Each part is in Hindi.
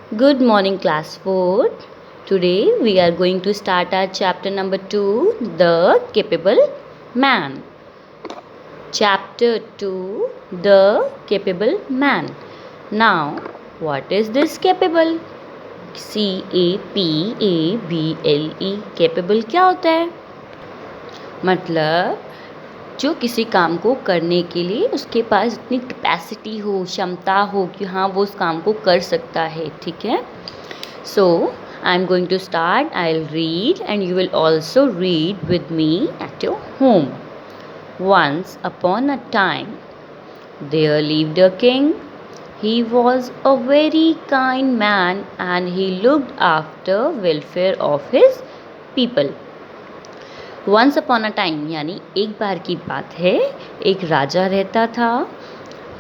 Good morning, class 4. Today we are going to start our chapter number 2, The Capable Man. Chapter 2, The Capable Man. Now, what is this capable? CAPABLE. Capable क्या होता है? मतलब जो किसी काम को करने के लिए उसके पास इतनी कैपेसिटी हो, क्षमता हो कि हाँ वो उस काम को कर सकता है, ठीक है? So, I'm going to start. I'll read and you will also read with me at your home. Once upon a time, there lived a king. He was a very kind man and he looked after welfare of his people. Once upon a time यानी एक बार की बात है, एक राजा रहता था।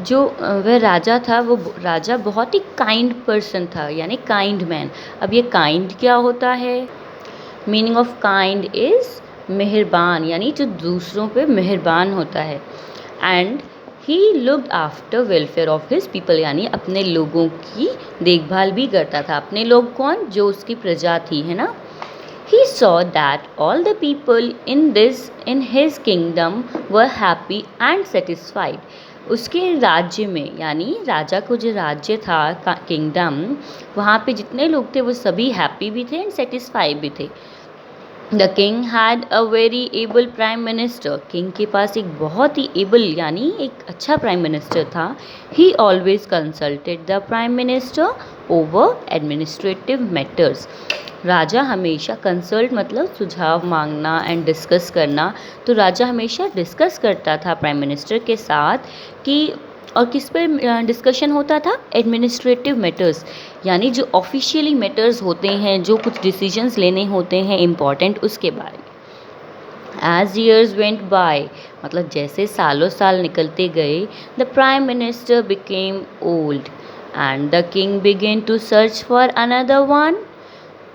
जो वह राजा था वो राजा बहुत ही काइंड पर्सन था यानी काइंड मैन। अब ये काइंड क्या होता है? मीनिंग ऑफ काइंड इज़ मेहरबान यानी जो दूसरों पे मेहरबान होता है। And he looked after welfare of his people यानी अपने लोगों की देखभाल भी करता था। अपने लोग कौन? जो उसकी प्रजा थी, है ना। He saw that all the people in his kingdom were happy and satisfied. उसके राज्य में यानी राजा को जो राज्य था किंगडम, वहाँ पे जितने लोग थे वो सभी हैप्पी भी थे एंड सेटिस्फाई भी थे। The king had a very able prime minister. King के पास एक बहुत ही एबल यानी एक अच्छा प्राइम मिनिस्टर था। He always consulted the prime minister over administrative matters. राजा हमेशा कंसल्ट मतलब सुझाव मांगना एंड डिस्कस करना। तो राजा हमेशा डिस्कस करता था प्राइम मिनिस्टर के साथ कि और किस पे डिस्कशन होता था? एडमिनिस्ट्रेटिव मैटर्स यानी जो ऑफिशियली मैटर्स होते हैं, जो कुछ डिसीजंस लेने होते हैं इम्पॉर्टेंट, उसके बारे में। एज ईयर्स वेंट बाय मतलब जैसे सालों साल निकलते गए, the prime minister became old and the king began to search for another one.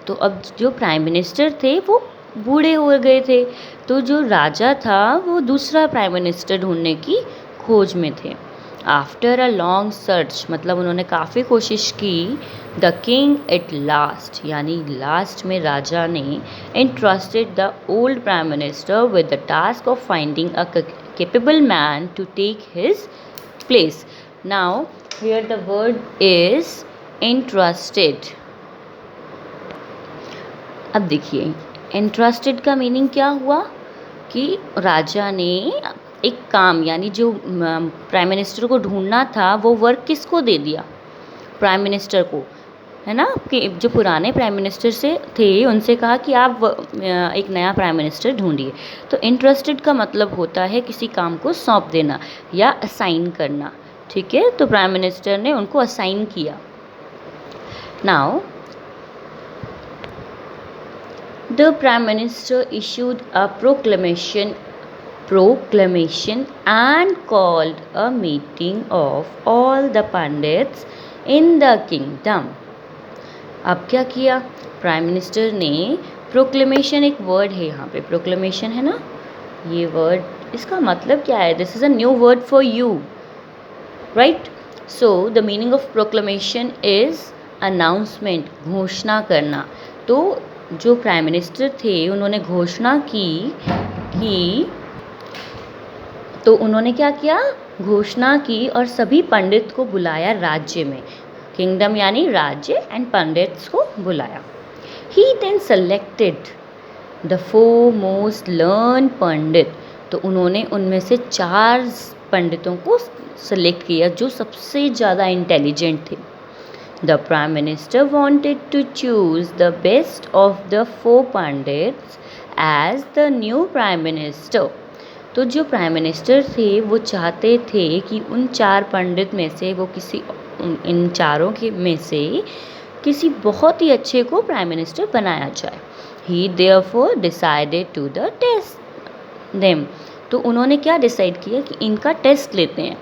तो अब जो प्राइम मिनिस्टर थे वो बूढ़े हो गए थे, तो जो राजा था वो दूसरा प्राइम मिनिस्टर ढूंढने की खोज में थे। आफ्टर अ लॉन्ग सर्च मतलब उन्होंने काफ़ी कोशिश की। द किंग एट लास्ट यानी लास्ट में राजा ने entrusted the old prime minister with the task of finding a capable man to take his place. Now here the word is entrusted. अब देखिए इंट्रस्टेड का मीनिंग क्या हुआ कि राजा ने एक काम यानी जो प्राइम मिनिस्टर को ढूंढना था वो वर्क किसको दे दिया? प्राइम मिनिस्टर को, है ना। कि जो पुराने प्राइम मिनिस्टर से थे उनसे कहा कि आप एक नया प्राइम मिनिस्टर ढूंढिए। तो इंट्रस्टेड का मतलब होता है किसी काम को सौंप देना या असाइन करना, ठीक है। तो प्राइम मिनिस्टर ने उनको असाइन किया। Now the Prime Minister issued a proclamation and called a meeting of all the Pandits in the kingdom. अब क्या किया? प्राइम मिनिस्टर ने प्रोक्लेमेशन, एक वर्ड है यहाँ पे, प्रोक्लेमेशन है ना ये वर्ड, इसका मतलब क्या है? This is a new word for you, right. So the meaning of proclamation is announcement, घोषणा करना। तो जो प्राइम मिनिस्टर थे उन्होंने घोषणा की तो उन्होंने क्या किया? घोषणा की और सभी पंडित को बुलाया राज्य में। किंगडम यानी राज्य, एंड पंडित्स को बुलाया। He then selected the 4 most learn pandit. तो उन्होंने उनमें से 4 पंडितों को सेलेक्ट किया जो सबसे ज़्यादा इंटेलिजेंट थे। The Prime Minister wanted to choose the best of the 4 Pandits as the new Prime Minister. तो जो प्राइम मिनिस्टर थे वो चाहते थे कि उन 4 पंडित में से वो इन चारों के में से किसी बहुत ही अच्छे को प्राइम मिनिस्टर बनाया जाए। He therefore decided to the test them. तो उन्होंने क्या डिसाइड किया कि इनका टेस्ट लेते हैं।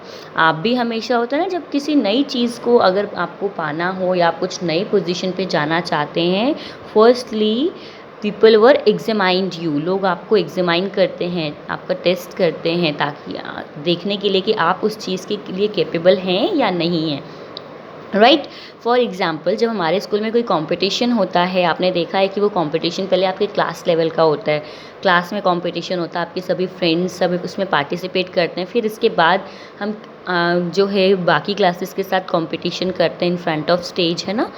आप भी हमेशा होता है ना, जब किसी नई चीज़ को अगर आपको पाना हो या आप कुछ नई पोजीशन पे जाना चाहते हैं, firstly people were examined you. लोग आपको एग्जामाइन करते हैं, आपका टेस्ट करते हैं ताकि देखने के लिए कि आप उस चीज़ के लिए कैपेबल हैं या नहीं हैं। राइट। फॉर एग्ज़ाम्पल जब हमारे स्कूल में कोई कंपटीशन होता है, आपने देखा है कि वो कंपटीशन पहले आपके क्लास लेवल का होता है, क्लास में कंपटीशन होता है, आपके सभी फ्रेंड्स सब उसमें पार्टिसिपेट करते हैं, फिर इसके बाद हम जो है बाकी क्लासेस के साथ कंपटीशन करते हैं इन फ्रंट ऑफ स्टेज, है ना।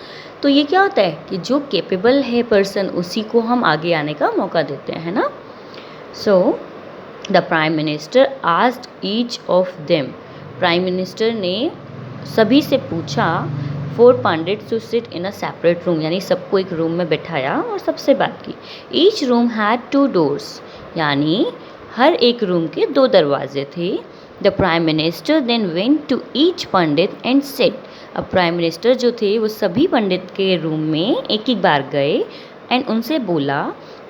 तो ये क्या होता है कि जो कैपेबल है पर्सन उसी को हम आगे आने का मौका देते हैं, है ना। So the prime minister asked each of them, prime minister ने सभी से पूछा, 4 pandit to sit in a separate room, यानी सबको एक रूम में बैठाया और सबसे बात की। ईच रूम हैड 2 डोर्स, यानी हर एक रूम के 2 दरवाजे थे। The prime minister then went to each pandit and said, अब प्राइम मिनिस्टर जो थे वो सभी पंडित के रूम में एक एक बार गए एंड उनसे बोला,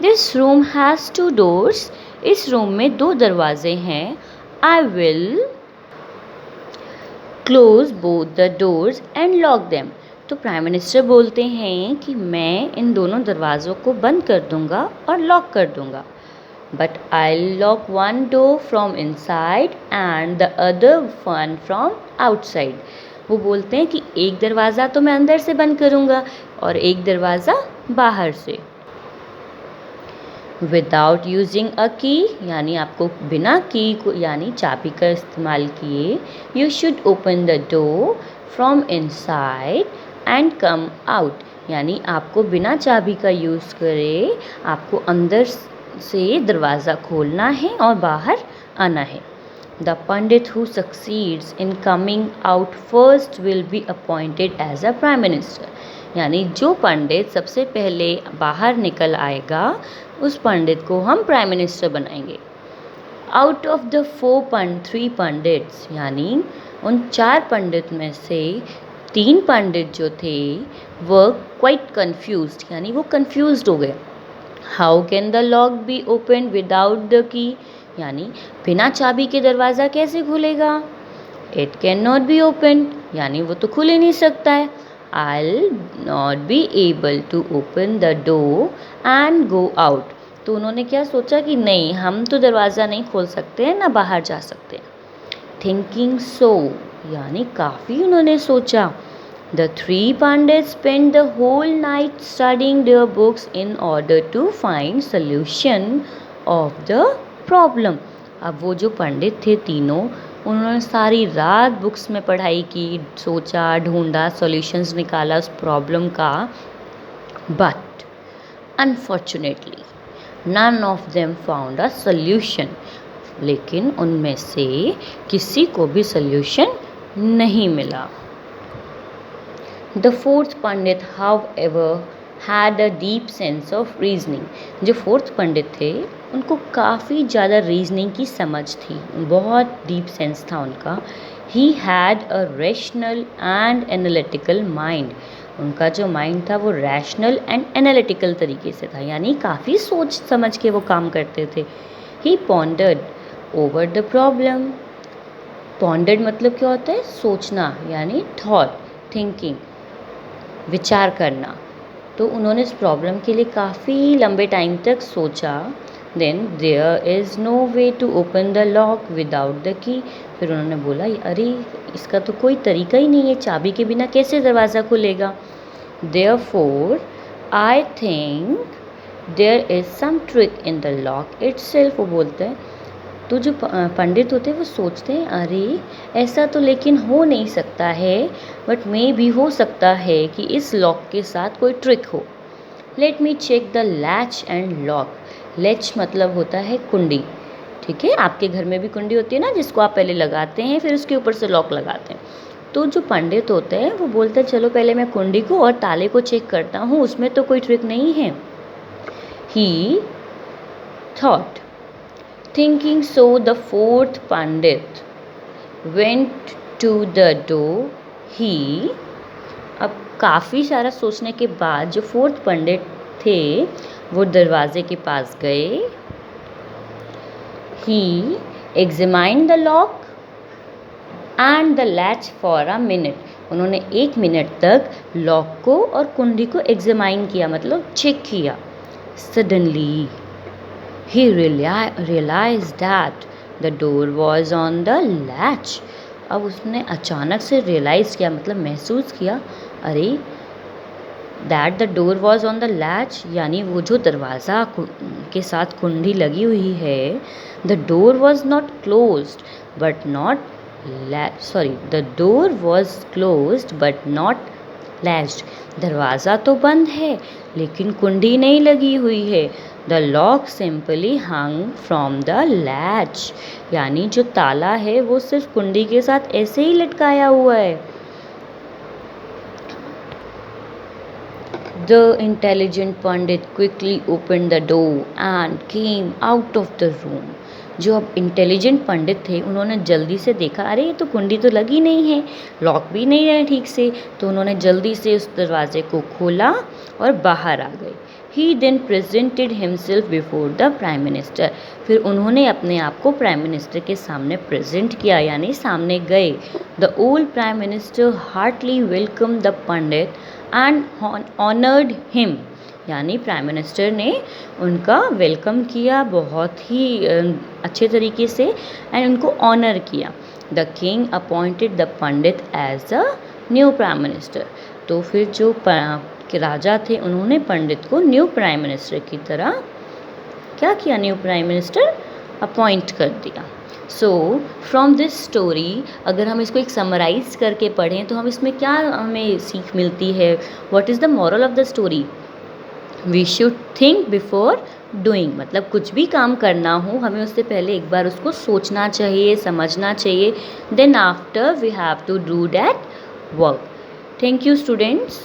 दिस रूम हैज़ 2 डोर्स, इस रूम में 2 दरवाजे हैं। I will close both the doors and lock them, तो प्राइम मिनिस्टर बोलते हैं कि मैं इन दोनों दरवाज़ों को बंद कर दूंगा और लॉक कर दूंगा। But I lock one door from inside and the other one from outside, वो बोलते हैं कि एक दरवाज़ा तो मैं अंदर से बंद करूंगा और एक दरवाज़ा बाहर से। विदाउट यूजिंग अ की, यानी आपको बिना की को यानी चाबी का इस्तेमाल किए, you should open the door from inside and come out, यानी आपको बिना चाबी का यूज़ करे आपको अंदर से दरवाज़ा खोलना है और बाहर आना है। The pandit who succeeds in coming out first will be appointed as a prime minister, यानी जो पंडित सबसे पहले बाहर निकल आएगा उस पंडित को हम प्राइम मिनिस्टर बनाएंगे। आउट ऑफ द 3 पंडित्स, यानी उन 4 पंडित में से 3 पंडित जो थे वो क्वाइट कन्फ्यूज्ड, यानी वो कन्फ्यूज्ड हो गए। How can the lock be open without the की, यानी बिना चाबी के दरवाज़ा कैसे खुलेगा। It can not be open, यानी वो तो खुल ही नहीं सकता है। I'll not be able to open the door and go out, तो उन्होंने क्या सोचा कि नहीं हम तो दरवाज़ा नहीं खोल सकते हैं ना बाहर जा सकते हैं। थिंकिंग सो, यानी काफ़ी उन्होंने सोचा। The 3 pandits spent the whole night studying their books in order to find solution of the problem, अब वो जो पंडित थे तीनों, उन्होंने सारी रात बुक्स में पढ़ाई की, सोचा, ढूंढा, सॉल्यूशंस निकाला उस प्रॉब्लम का। But unfortunately none of them found a solution, लेकिन उनमें से किसी को भी सॉल्यूशन नहीं मिला। The 4th pandit however had a deep sense of reasoning, जो 4th पंडित थे उनको काफ़ी ज़्यादा रीजनिंग की समझ थी, बहुत डीप सेंस था उनका। He had a rational and analytical mind, उनका जो माइंड था वो रैशनल एंड एनालिटिकल तरीके से था, यानी काफ़ी सोच समझ के वो काम करते थे। He pondered over the problem, pondered मतलब क्या होता है, सोचना, यानी थॉट, थिंकिंग, विचार करना। तो उन्होंने इस प्रॉब्लम के लिए काफ़ी लंबे टाइम तक सोचा। Then there is no way to open the lock without the key, फिर उन्होंने बोला अरे इसका तो कोई तरीका ही नहीं है, चाबी के बिना कैसे दरवाज़ा खुलेगा। Therefore I think there is some trick in the lock itself, वो बोलते हैं। तो जो पंडित होते हैं वो सोचते हैं अरे ऐसा तो लेकिन हो नहीं सकता है, बट मे भी हो सकता है कि इस लॉक के साथ कोई ट्रिक हो। Let me check the latch and lock, latch मतलब होता है कुंडी, ठीक है, आपके घर में भी कुंडी होती है ना जिसको आप पहले लगाते हैं फिर उसके ऊपर से लॉक लगाते हैं। तो जो पंडित होते हैं वो बोलते हैं चलो पहले मैं कुंडी को और ताले को चेक करता हूँ, उसमें तो कोई ट्रिक नहीं है। ही thought, thinking so the 4th pandit went to the door, he, अब काफ़ी सारा सोचने के बाद जो 4th पंडित थे वो दरवाजे के पास गए। he examined the lock and the latch for a minute, उन्होंने 1 मिनट तक लॉक को और कुंडी को एग्जामाइन किया, मतलब चेक किया। Suddenly he realized that the door was on the latch, अब उसने अचानक से रियलाइज़ किया, मतलब महसूस किया, अरे that the door was on the latch, यानी वो जो दरवाज़ा के साथ कुंडी लगी हुई है, the door was not close but not the door was close but not latched, दरवाज़ा तो बंद है लेकिन कुंडी नहीं लगी हुई है। The lock simply hung from the latch, यानी जो ताला है वो सिर्फ कुंडी के साथ ऐसे ही लटकाया हुआ है। The intelligent Pandit quickly opened the door and came out of the room. जो अब इंटेलिजेंट पंडित थे उन्होंने जल्दी से देखा, अरे ये तो कुंडी तो लगी नहीं है, लॉक भी नहीं है ठीक से, तो उन्होंने जल्दी से उस दरवाजे को खोला और बाहर आ गए। He then presented himself before the prime minister, फिर उन्होंने अपने आप को प्राइम मिनिस्टर के सामने प्रेजेंट किया, यानी सामने गए। The old prime minister heartily welcome the pandit and honoured him, यानी प्राइम मिनिस्टर ने उनका वेलकम किया बहुत ही अच्छे तरीके से एंड उनको ऑनर किया। The king appointed the pandit as a new prime minister, तो फिर जो राजा थे उन्होंने पंडित को न्यू प्राइम मिनिस्टर की तरह क्या किया, न्यू प्राइम मिनिस्टर अपॉइंट कर दिया। सो फ्रॉम दिस स्टोरी, अगर हम इसको एक समराइज करके पढ़ें तो हम इसमें क्या हमें सीख मिलती है, what is the moral of the story? We should think before doing, मतलब कुछ भी काम करना हो हमें उससे पहले एक बार उसको सोचना चाहिए, समझना चाहिए, then after we have to do that work. Thank you students.